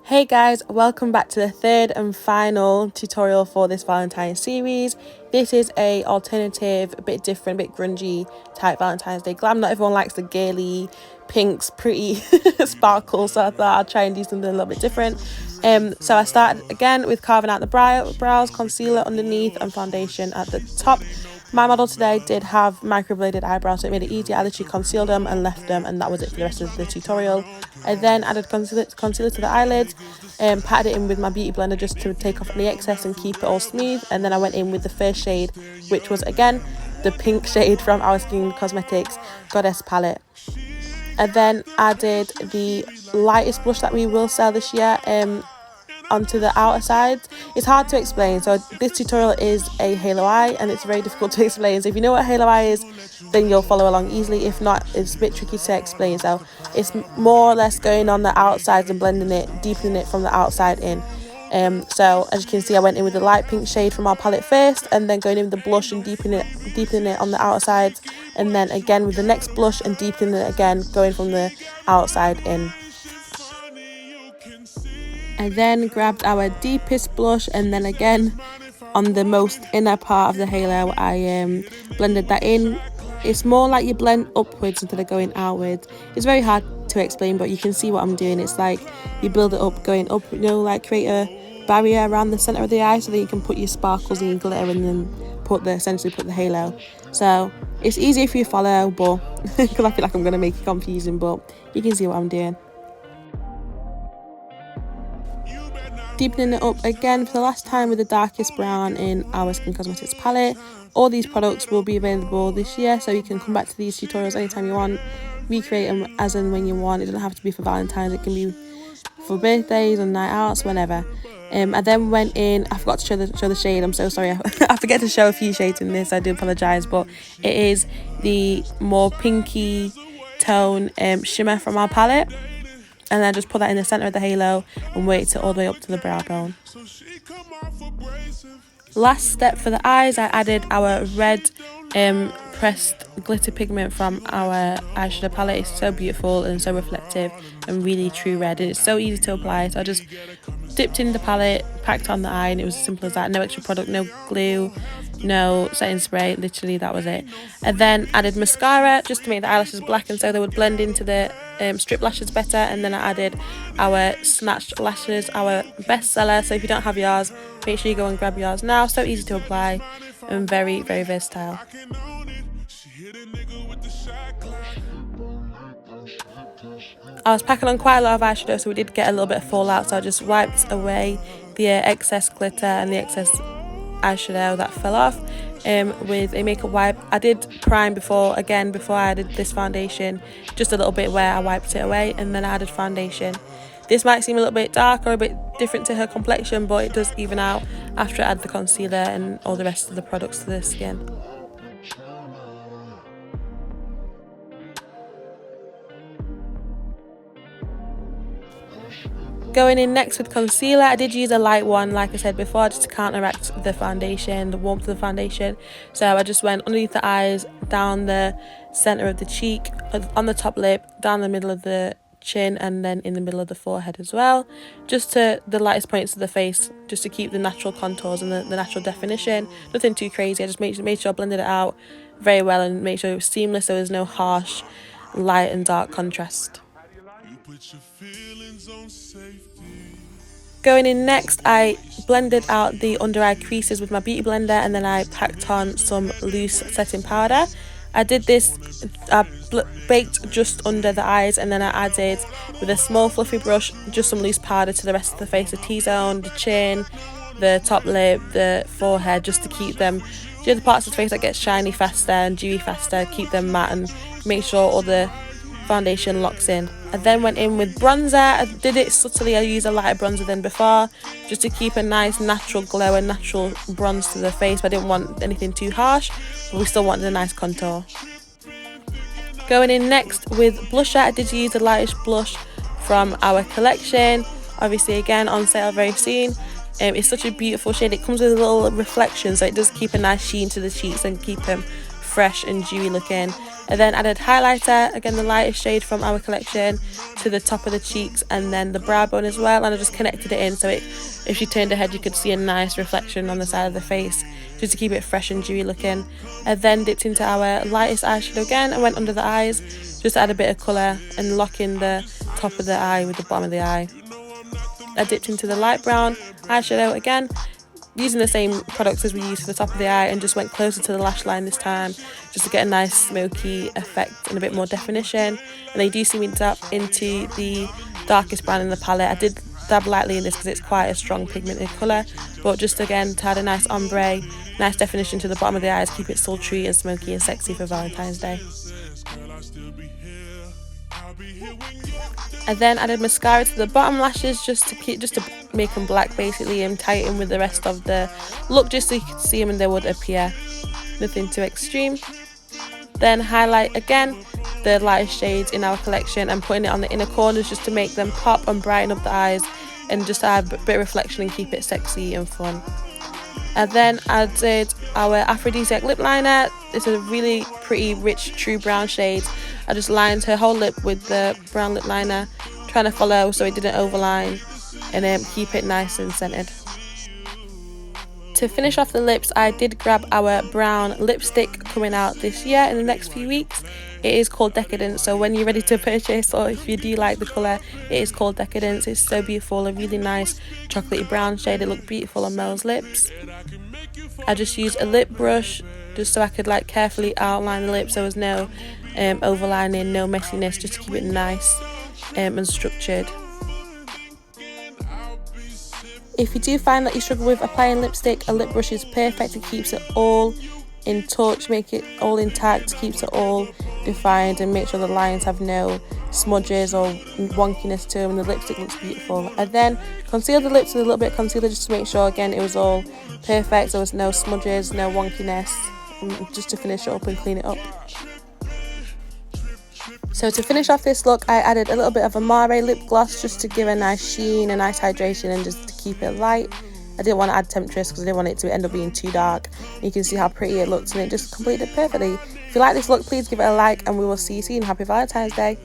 Hey guys, welcome back to the third and final tutorial for this Valentine's series. This is a alternative, a bit different, a bit grungy type Valentine's Day glam. Not everyone likes the girly, pinks, pretty sparkles, so I thought I'd try and do something a little bit different. So I started again with carving out the brows, concealer underneath and foundation at the top. My model today did have microbladed eyebrows, so it made it easier. I literally concealed them and left them, and that was it for the rest of the tutorial. I then added concealer to the eyelids and patted it in with my beauty blender just to take off any excess and keep it all smooth. And then I went in with the first shade, which was again the pink shade from Our Skin Cosmetics Goddess palette. I then added the lightest blush that we will sell this year onto the outer side. It's hard to explain, so this tutorial is a halo eye and it's very difficult to explain, so if you know what halo eye is then you'll follow along easily. If not, it's a bit tricky to explain, so it's more or less going on the outside and blending it, deepening it from the outside in. So as you can see, I went in with the light pink shade from our palette first, and then going in with the blush and deepening it on the outer sides, and then again with the next blush and deepening it again, going from the outside in. I then grabbed our deepest blush, and then again on the most inner part of the halo I blended that in. It's more like you blend upwards instead of going outwards. It's very hard to explain, but you can see what I'm doing. It's like you build it up going up, you know, like create a barrier around the centre of the eye so that you can put your sparkles and your glitter and then essentially put the halo. So it's easy if you follow, but because I feel like I'm going to make it confusing, but you can see what I'm doing. Deepening it up again for the last time with the darkest brown in Our Skin Cosmetics palette. All these products will be available this year, so you can come back to these tutorials anytime you want, recreate them as and when you want. It doesn't have to be for Valentine's, it can be for birthdays and night outs, whenever. I then went in, I forgot to show the shade, I'm so sorry, I forget to show a few shades in this, I do apologise, but it is the more pinky tone shimmer from our palette. And then just put that in the centre of the halo and wait all the way up to the brow bone. Last step for the eyes, I added our red pressed glitter pigment from our eyeshadow palette. It's so beautiful and so reflective and really true red, and it's so easy to apply. So I just dipped in the palette, packed on the eye, and it was as simple as that. No extra product, no glue, no setting spray, literally that was it. And then added mascara just to make the eyelashes black and so they would blend into the strip lashes better. And then I added our snatched lashes, our bestseller. So if you don't have yours, make sure you go and grab yours now. So easy to apply and very, very versatile. I was packing on quite a lot of eyeshadow, so we did get a little bit of fallout, so I just wiped away the excess glitter and the excess eyeshadow that fell off with a makeup wipe. I did prime before I added this foundation, just a little bit where I wiped it away, and then I added foundation. This might seem a little bit dark or a bit different to her complexion, but it does even out after I add the concealer and all the rest of the products to the skin. Going in next with concealer, I did use a light one, like I said before, just to counteract the foundation, the warmth of the foundation. So I just went underneath the eyes, down the centre of the cheek, on the top lip, down the middle of the chin, and then in the middle of the forehead as well. Just to the lightest points of the face, just to keep the natural contours and the natural definition. Nothing too crazy, I just made sure I blended it out very well and made sure it was seamless so there's no harsh light and dark contrast. Going in next, I blended out the under eye creases with my beauty blender, and then I packed on some loose setting powder. I did this, I baked just under the eyes, and then I added with a small fluffy brush just some loose powder to the rest of the face, the T-zone, the chin, the top lip, the forehead, just to keep them, the other parts of the face that get shiny faster and dewy faster, keep them matte and make sure all the foundation locks in. I then went in with bronzer. I did it subtly, I used a lighter bronzer than before, just to keep a nice natural glow and natural bronze to the face, but I didn't want anything too harsh, but we still wanted a nice contour. Going in next with blusher, I did use the lightest blush from our collection, obviously again on sale very soon. It's such a beautiful shade, it comes with a little reflection, so it does keep a nice sheen to the cheeks and keep them fresh and dewy looking. I then added highlighter, again the lightest shade from our collection, to the top of the cheeks and then the brow bone as well, and I just connected it in so if she turned her head you could see a nice reflection on the side of the face, just to keep it fresh and dewy looking. I then dipped into our lightest eyeshadow again and went under the eyes, just to add a bit of colour and lock in the top of the eye with the bottom of the eye. I dipped into the light brown eyeshadow again, using the same products as we used for the top of the eye, and just went closer to the lash line this time, just to get a nice smoky effect and a bit more definition. And then you do see me dab into the darkest brown in the palette. I did dab lightly in this because it's quite a strong pigmented colour, but just again to add a nice ombre, nice definition to the bottom of the eyes, keep it sultry and smoky and sexy for Valentine's Day. I then added mascara to the bottom lashes just to make them black basically, and tie it in with the rest of the look just so you could see them and they would appear. Nothing too extreme. Then highlight again the lightest shades in our collection and putting it on the inner corners just to make them pop and brighten up the eyes and just add a bit of reflection and keep it sexy and fun. I then added our aphrodisiac lip liner. It's a really pretty rich true brown shade. I just lined her whole lip with the brown lip liner, trying to follow so it didn't overline, and then keep it nice and scented. To finish off the lips, I did grab our brown lipstick coming out this year in the next few weeks. It is called Decadence, so when you're ready to purchase, or if you do like the colour, it is called Decadence. It's so beautiful, a really nice chocolatey brown shade. It looked beautiful on Mel's lips. I just used a lip brush just so I could like carefully outline the lips. There was no overlining, no messiness, just to keep it nice and structured. If you do find that you struggle with applying lipstick, a lip brush is perfect. It keeps it all in touch, make it all intact, keeps it all defined, and make sure the lines have no smudges or wonkiness to them, and the lipstick looks beautiful. I then concealed the lips with a little bit of concealer just to make sure again it was all perfect, there was no smudges, no wonkiness, just to finish it up and clean it up. So to finish off this look, I added a little bit of a Mare lip gloss just to give a nice sheen, a nice hydration, and just to keep it light. I didn't want to add Temptress because I didn't want it to end up being too dark. You can see how pretty it looks and it just completed it perfectly. If you like this look, please give it a like and we will see you soon. Happy Valentine's Day.